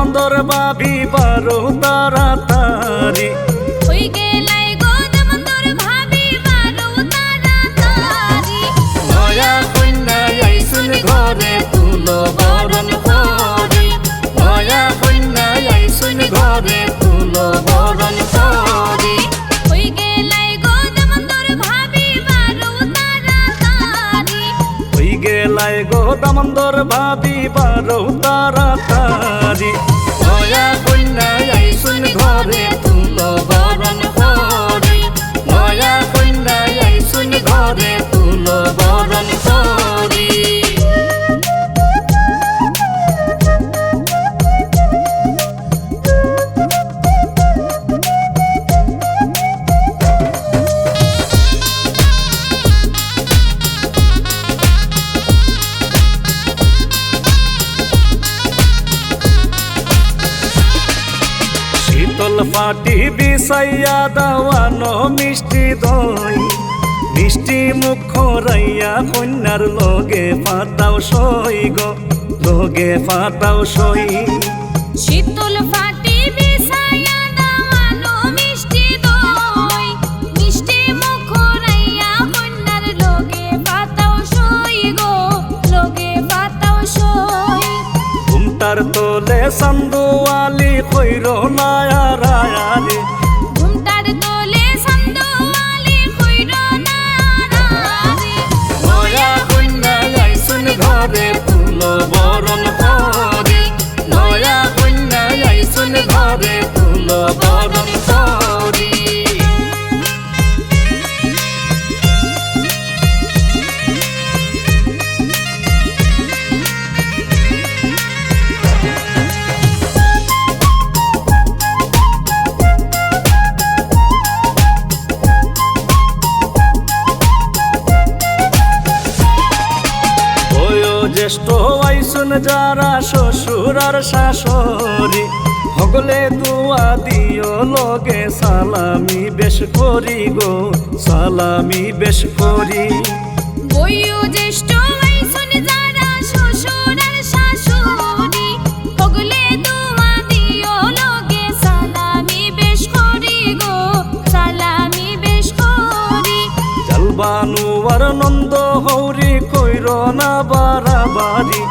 দামোদর ভাবি বারো তাড়াতাড়ি হই গেলাই গো দামোদর ভাবি বারো তাড়াতাড়ি নয়া কন্যা আইসুন ঘরে তুলো বরণ করি নয়া কন্যা আইসুন ঘরে তুলো বরণ করি হই গেলাই গো দামোদর ভাবি বারো তাড়াতাড়ি হই গেলাই গো দামোদর ভাবি বারো তাড়াতাড়ি নয়া কন্যা আইসুন ঘরে তুলো বরণ করি নয়া কন্যা আইসুন ঘরে তুলো বরণ করি শীতল পাটি বিছাইয়া দাওয়ানো মিষ্টি দই মিষ্টি মুখ খরাইয়া কন্যার লগে ফাটাও সই গো লগে ফাটাও সই শীতল ফাটি বিছাইয়া দাওয়ানো মিষ্টি দই মিষ্টি মুখ রাইয়া কন্যার লগে পাতাও সই গো লগে পাতাও সই ঘুমটার তোলে চান্দোয়ালি কইর নায়া রায়ারে ঘুমটার তোলে সান্দোয়ালি কইর না রে নয়া কন্যা আইসুন ঘরে তুলো বরণ করি নয়া কন্যা আইসুন ঘরে তুলো বরণ করি জ্যেষ্ঠ আইসুন যারা শ্বশুর আর শাশুড়ি হগলে দুয়া দিও লগে সালামি বেশ করি গো সালামি বেশ করি বইও জ্যেষ্ঠ আইসুন যারা শ্বশুর আর শাশুড়ি হগলে দুয়া দিও লগে সালামি বেশ করি গো সালামি বেশ করি জালবানু আর নন্দ হৌরি কইর না বারাবারি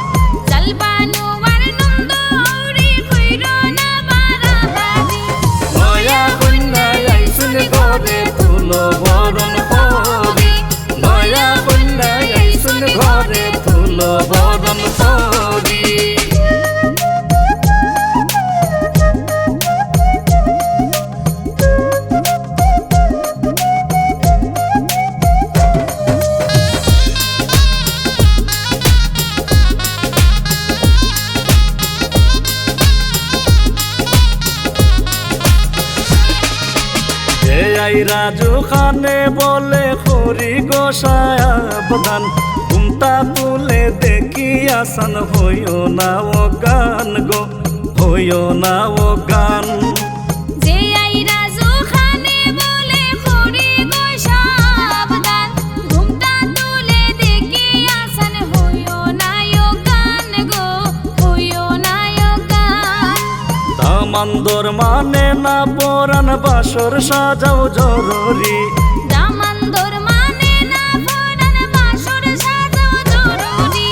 জালবানু আর নন্দ হৌরি কইর না বারাবারি নয়া কন্যা আইসুন ঘরে তুলো বরণ করি নয়া কন্যা আইসুন ঘরে তুলো বরণ করি রাজু খানে বলে হরি গোসায় আবদান ঘুমটা তুলে দেখি আসান হইও না ও গান গো হইও না ও গান যে আই রাজু খানে বলে হরি গো সাবধান ঘুমটা তুলে দেখি আসান হইও না ও গান গো হইও না ও গান দামান্দর মানে না পরাণ বাসর সাজাও জরুরি দামান্দর মানে না পরাণ বাসর সাজাও জরুরি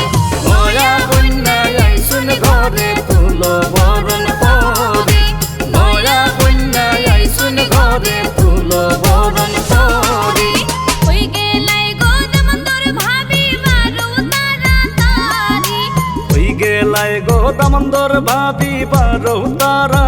নয়া কন্যা আইসুন ঘরে তুলো বরণ করি নয়া কন্যা আইসুন ঘরে তুলো বরণ করি হই গেলাই গো দামোদর ভাবি বারো তাড়াতাড়ি হই গেলাই গো দামোদর ভাবি বারো তারা